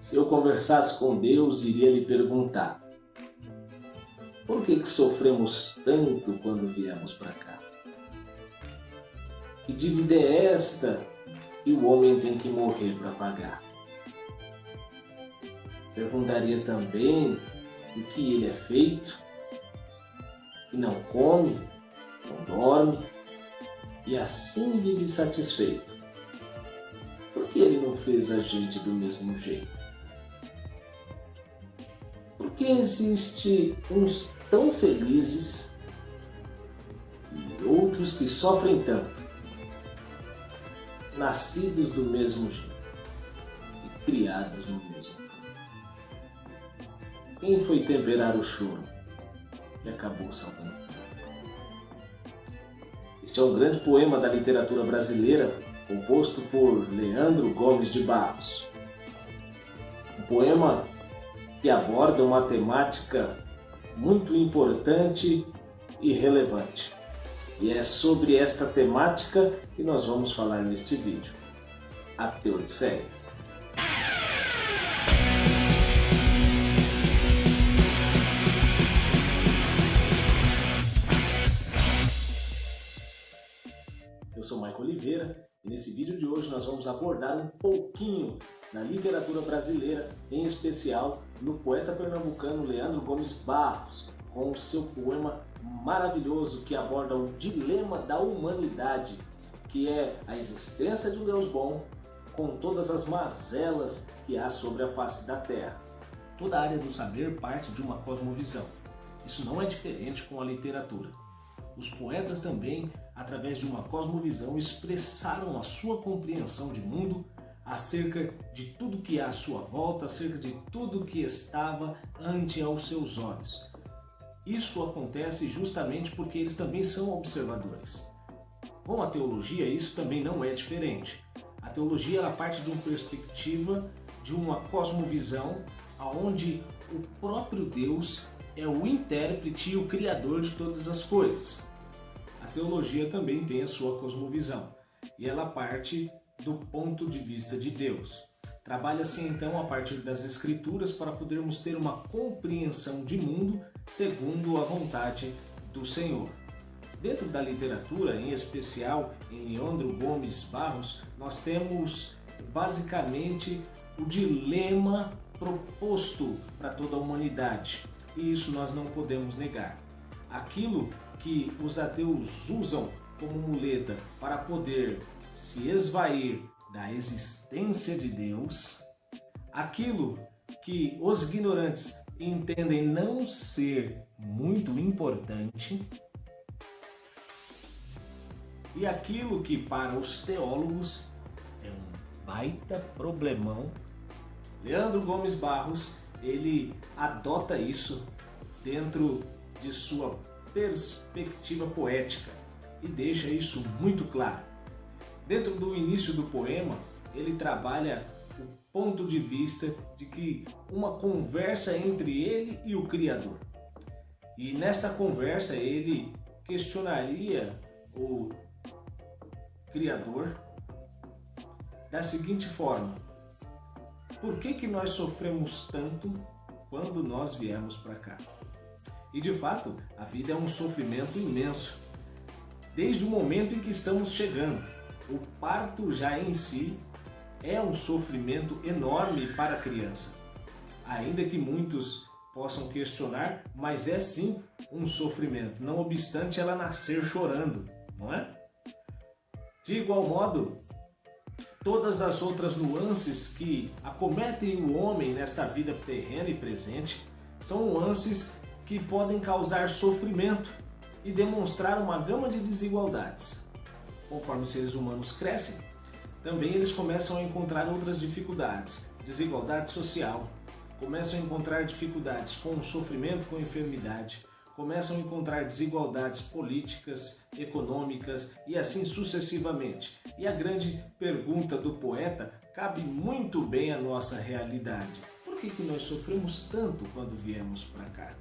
Se eu conversasse com Deus, iria lhe perguntar: por que sofremos tanto quando viemos para cá? Que dívida é esta que o homem tem que morrer para pagar? Perguntaria também do que ele é feito, que não come, não dorme e assim vive satisfeito. Por que ele não fez a gente do mesmo jeito? Por que existe uns tão felizes e outros que sofrem tanto, nascidos do mesmo jeito e criados no mesmo campo? Quem foi temperar o choro e acabou salvando? Este é um grande poema da literatura brasileira, composto por Leandro Gomes de Barros. Um poema que aborda uma temática muito importante e relevante. E é sobre esta temática que nós vamos falar neste vídeo. A Teodiceia. Eu sou Maico Oliveira e nesse vídeo de hoje nós vamos abordar um pouquinho da literatura brasileira, em especial no poeta pernambucano Leandro Gomes Barros, com o seu poema maravilhoso que aborda o dilema da humanidade, que é a existência de um Deus bom com todas as mazelas que há sobre a face da Terra. Toda a área do saber parte de uma cosmovisão. Isso não é diferente com a literatura. Os poetas também, através de uma cosmovisão, expressaram a sua compreensão de mundo acerca de tudo que há à sua volta, acerca de tudo que estava ante aos seus olhos. Isso acontece justamente porque eles também são observadores. Com a teologia, isso também não é diferente. A teologia ela parte de uma perspectiva, de uma cosmovisão, onde o próprio Deus é o intérprete e o criador de todas as coisas. A teologia também tem a sua cosmovisão e ela parte do ponto de vista de Deus. Trabalha-se então a partir das Escrituras para podermos ter uma compreensão de mundo segundo a vontade do Senhor. Dentro da literatura, em especial em Leandro Gomes Barros, nós temos basicamente o dilema proposto para toda a humanidade. E isso nós não podemos negar. Aquilo que os ateus usam como muleta para poder se esvair da existência de Deus, aquilo que os ignorantes entendem não ser muito importante, e aquilo que para os teólogos é um baita problemão, Leandro Gomes Barros, ele adota isso dentro de sua perspectiva poética e deixa isso muito claro. Dentro do início do poema, ele trabalha o ponto de vista de que uma conversa entre ele e o Criador. E nessa conversa ele questionaria o Criador da seguinte forma: por que nós sofremos tanto quando nós viemos para cá? E de fato, a vida é um sofrimento imenso. Desde o momento em que estamos chegando, o parto já em si é um sofrimento enorme para a criança. Ainda que muitos possam questionar, mas é sim um sofrimento, não obstante ela nascer chorando, não é? De igual modo, todas as outras nuances que acometem o homem nesta vida terrena e presente são nuances que podem causar sofrimento e demonstrar uma gama de desigualdades. Conforme os seres humanos crescem, também eles começam a encontrar outras dificuldades, desigualdade social, começam a encontrar dificuldades com o sofrimento, com a enfermidade, começam a encontrar desigualdades políticas, econômicas e assim sucessivamente. E a grande pergunta do poeta cabe muito bem à nossa realidade: por que nós sofremos tanto quando viemos para cá?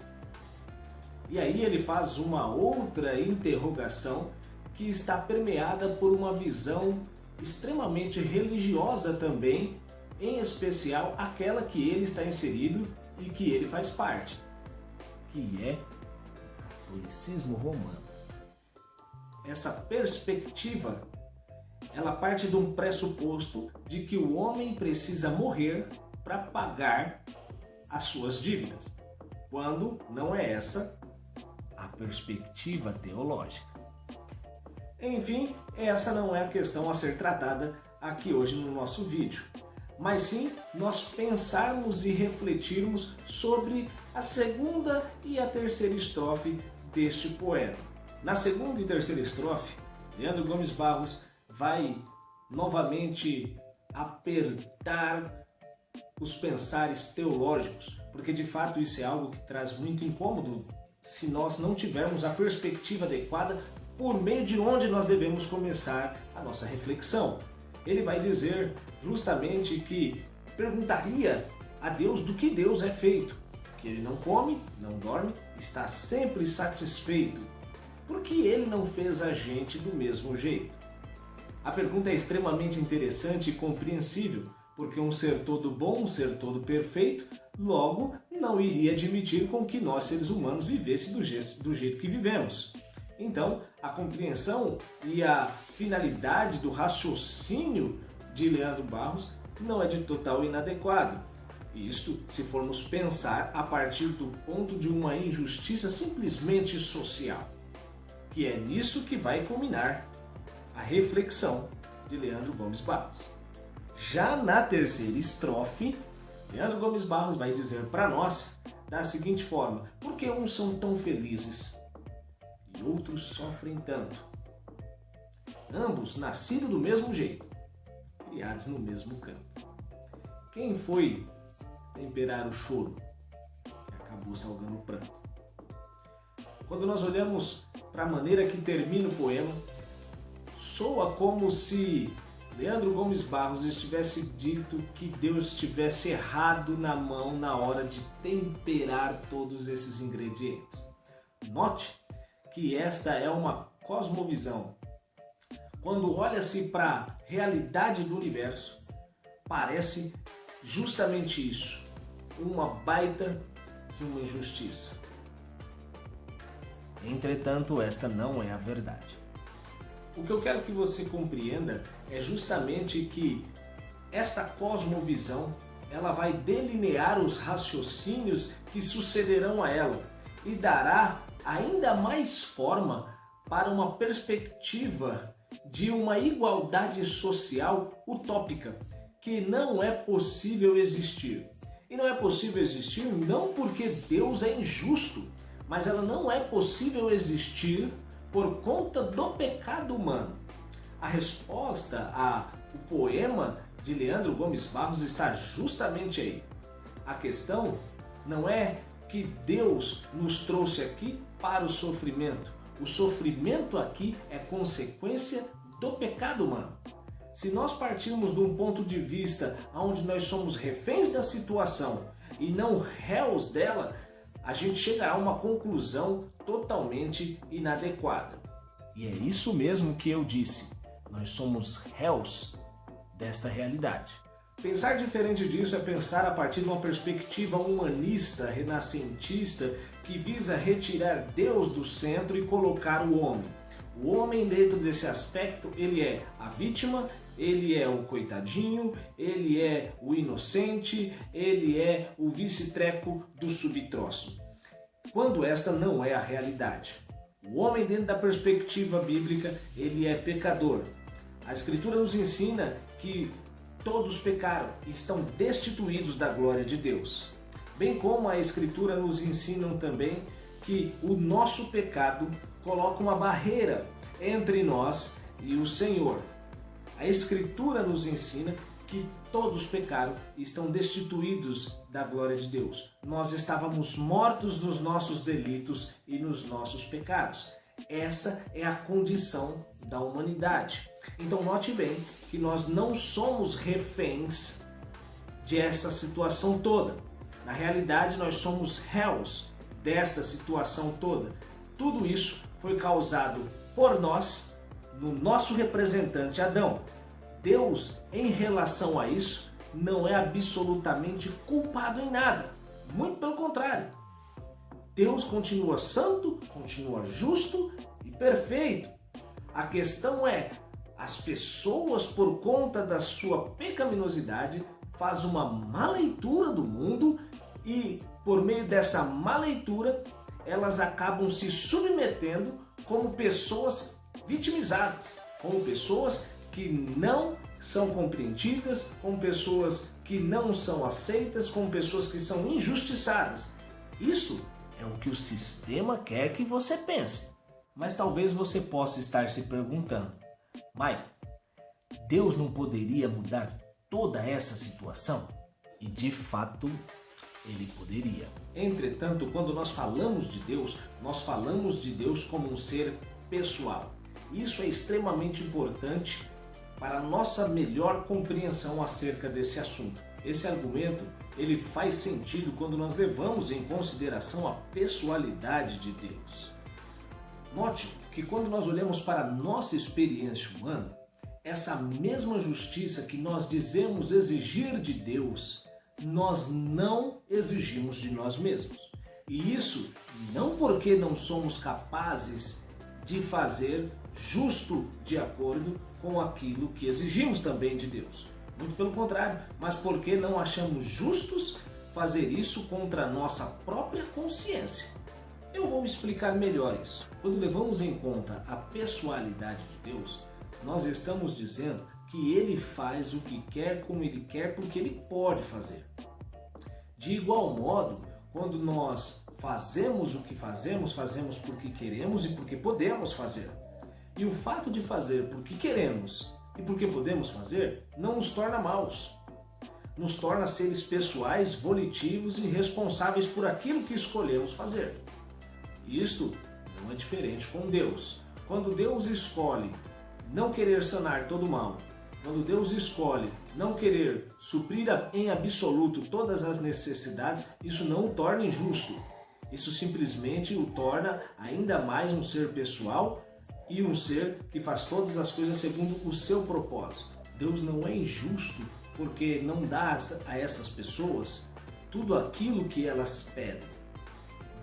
E aí ele faz uma outra interrogação que está permeada por uma visão extremamente religiosa também em especial aquela que ele está inserido e que ele faz parte, que é o catolicismo romano. Essa perspectiva, ela parte de um pressuposto de que o homem precisa morrer para pagar as suas dívidas, quando não é essa a perspectiva teológica. Enfim, essa não é a questão a ser tratada aqui hoje no nosso vídeo, mas sim nós pensarmos e refletirmos sobre a segunda e a terceira estrofe deste poema. Na segunda e terceira estrofe, Leandro Gomes Barros vai novamente apertar os pensares teológicos, porque de fato isso é algo que traz muito incômodo se nós não tivermos a perspectiva adequada por meio de onde nós devemos começar a nossa reflexão. Ele vai dizer justamente que perguntaria a Deus do que Deus é feito, que ele não come, não dorme, está sempre satisfeito. Por que ele não fez a gente do mesmo jeito? A pergunta é extremamente interessante e compreensível, porque um ser todo bom, um ser todo perfeito, logo não iria admitir com que nós, seres humanos, vivêssemos do jeito que vivemos. Então, a compreensão e a finalidade do raciocínio de Leandro Barros não é de total inadequado. Isto se formos pensar a partir do ponto de uma injustiça simplesmente social, que é nisso que vai culminar a reflexão de Leandro Gomes Barros. Já na terceira estrofe, Leandro Gomes Barros vai dizer para nós da seguinte forma: por que uns são tão felizes e outros sofrem tanto? Ambos nascidos do mesmo jeito, criados no mesmo campo. Quem foi temperar o choro que acabou salgando o pranto? Quando nós olhamos para a maneira que termina o poema, soa como se Leandro Gomes Barros estivesse dito que Deus tivesse errado na mão na hora de temperar todos esses ingredientes. Note que esta é uma cosmovisão. Quando olha-se para a realidade do universo, parece justamente isso, uma baita de uma injustiça. Entretanto, esta não é a verdade. O que eu quero que você compreenda é justamente que esta cosmovisão, ela vai delinear os raciocínios que sucederão a ela e dará ainda mais forma para uma perspectiva de uma igualdade social utópica, que não é possível existir. E não é possível existir não porque Deus é injusto, mas ela não é possível existir por conta do pecado humano. A resposta ao poema de Leandro Gomes Barros está justamente aí. A questão não é que Deus nos trouxe aqui para o sofrimento. O sofrimento aqui é consequência do pecado humano. Se nós partirmos de um ponto de vista onde nós somos reféns da situação e não réus dela, a gente chegará a uma conclusão totalmente inadequada. E é isso mesmo que eu disse, nós somos réus desta realidade. Pensar diferente disso é pensar a partir de uma perspectiva humanista, renascentista, que visa retirar Deus do centro e colocar o homem. O homem, dentro desse aspecto, ele é a vítima, ele é o coitadinho, ele é o inocente, ele é o vice-treco do subtroço. Quando esta não é a realidade. O homem, dentro da perspectiva bíblica, ele é pecador. A Escritura nos ensina que todos pecaram e estão destituídos da glória de Deus. Bem como a Escritura nos ensina também que o nosso pecado coloca uma barreira entre nós e o Senhor. A Escritura nos ensina que todos pecaram e estão destituídos da glória de Deus. Nós estávamos mortos nos nossos delitos e nos nossos pecados. Essa é a condição da humanidade. Então note bem que nós não somos reféns dessa situação toda. Na realidade, nós somos réus desta situação toda. Tudo isso foi causado por nós, no nosso representante Adão. Deus, em relação a isso, não é absolutamente culpado em nada. Muito pelo contrário. Deus continua santo, continua justo e perfeito. A questão é, as pessoas, por conta da sua pecaminosidade, fazem uma má leitura do mundo e, por meio dessa má leitura, elas acabam se submetendo como pessoas vitimizadas, como pessoas que não são compreendidas, como pessoas que não são aceitas, como pessoas que são injustiçadas. Isso é o que o sistema quer que você pense. Mas talvez você possa estar se perguntando, Michael, Deus não poderia mudar toda essa situação? E de fato, Ele poderia. Entretanto, quando nós falamos de Deus, nós falamos de Deus como um ser pessoal. Isso é extremamente importante para a nossa melhor compreensão acerca desse assunto. Esse argumento, ele faz sentido quando nós levamos em consideração a pessoalidade de Deus. Note que quando nós olhamos para a nossa experiência humana, essa mesma justiça que nós dizemos exigir de Deus, nós não exigimos de nós mesmos. E isso não porque não somos capazes de fazer justo de acordo com aquilo que exigimos também de Deus. Muito pelo contrário, mas porque não achamos justos fazer isso contra a nossa própria consciência. Eu vou explicar melhor isso. Quando levamos em conta a pessoalidade de Deus, nós estamos dizendo que Ele faz o que quer, como Ele quer, porque Ele pode fazer. De igual modo, quando nós fazemos o que fazemos, fazemos porque queremos e porque podemos fazer. E o fato de fazer porque queremos e porque podemos fazer não nos torna maus. Nos torna seres pessoais, volitivos e responsáveis por aquilo que escolhemos fazer. Isto não é diferente com Deus. Quando Deus escolhe não querer sanar todo o mal, quando Deus escolhe não querer suprir em absoluto todas as necessidades, isso não o torna injusto. Isso simplesmente o torna ainda mais um ser pessoal e um ser que faz todas as coisas segundo o seu propósito. Deus não é injusto porque não dá a essas pessoas tudo aquilo que elas pedem.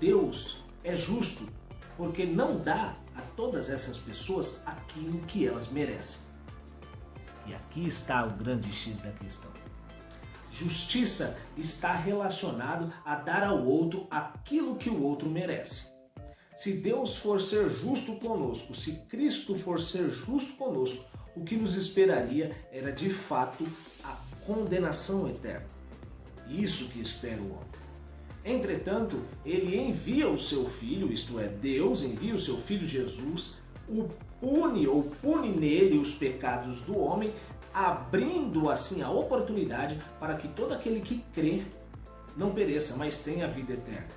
Deus é justo porque não dá a todas essas pessoas aquilo que elas merecem. E aqui está o grande X da questão. Justiça está relacionado a dar ao outro aquilo que o outro merece. Se Deus for ser justo conosco, se Cristo for ser justo conosco, o que nos esperaria era de fato a condenação eterna. Isso que espera o homem. Entretanto, Ele envia o seu Filho, isto é, Deus envia o seu Filho Jesus, pune nele os pecados do homem, abrindo assim a oportunidade para que todo aquele que crê não pereça, mas tenha a vida eterna.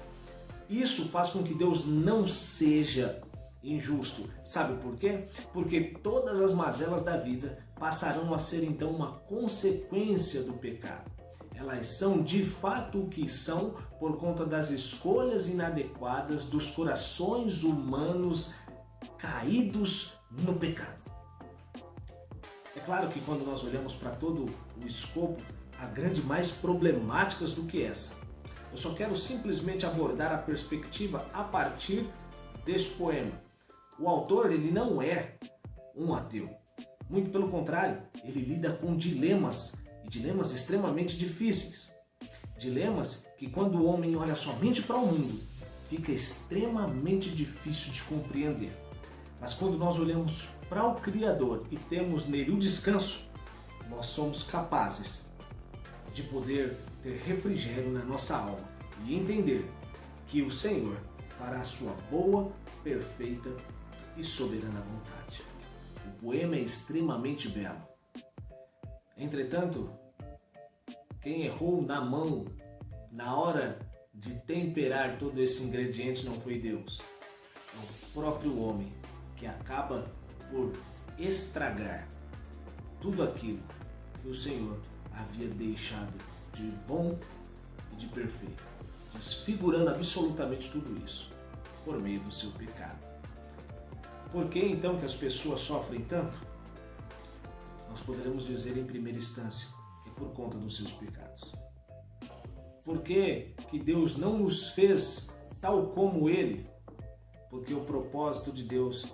Isso faz com que Deus não seja injusto. Sabe por quê? Porque todas as mazelas da vida passarão a ser então uma consequência do pecado. Elas são de fato o que são por conta das escolhas inadequadas dos corações humanos caídos no pecado. É claro que quando nós olhamos para todo o escopo, há grandes mais problemáticas do que essa. Eu só quero simplesmente abordar a perspectiva a partir deste poema. O autor, ele não é um ateu. Muito pelo contrário, ele lida com dilemas, e dilemas extremamente difíceis. Dilemas que quando o homem olha somente para o mundo, fica extremamente difícil de compreender. Mas quando nós olhamos para o Criador e temos nele o descanso, nós somos capazes de poder ter refrigério na nossa alma e entender que o Senhor fará a sua boa, perfeita e soberana vontade. O poema é extremamente belo. Entretanto, quem errou na mão na hora de temperar todo esse ingrediente não foi Deus. É o próprio homem que acaba por estragar tudo aquilo que o Senhor havia deixado de bom e de perfeito, desfigurando absolutamente tudo isso por meio do seu pecado. Por que então que as pessoas sofrem tanto? Nós poderemos dizer em primeira instância que é por conta dos seus pecados? Por que que Deus não nos fez tal como Ele? Porque o propósito de Deus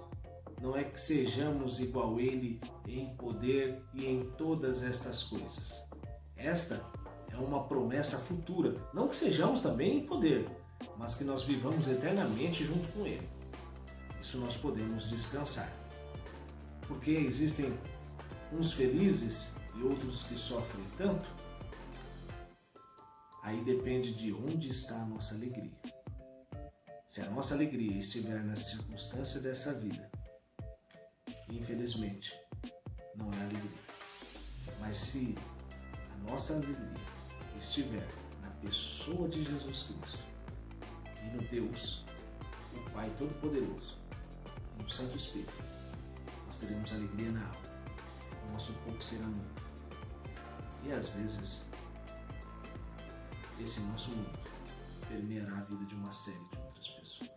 não é que sejamos igual a Ele em poder e em todas estas coisas. Esta é uma promessa futura. Não que sejamos também em poder, mas que nós vivamos eternamente junto com Ele. Isso nós podemos descansar. Porque existem uns felizes e outros que sofrem tanto. Aí depende de onde está a nossa alegria. Se a nossa alegria estiver na circunstância dessa vida, infelizmente, não é alegria. Mas se a nossa alegria estiver na pessoa de Jesus Cristo e no Deus, o Pai Todo-Poderoso, e no Santo Espírito, nós teremos alegria na alma. O nosso pouco será muito. E às vezes, esse nosso mundo permeará a vida de uma série de outras pessoas.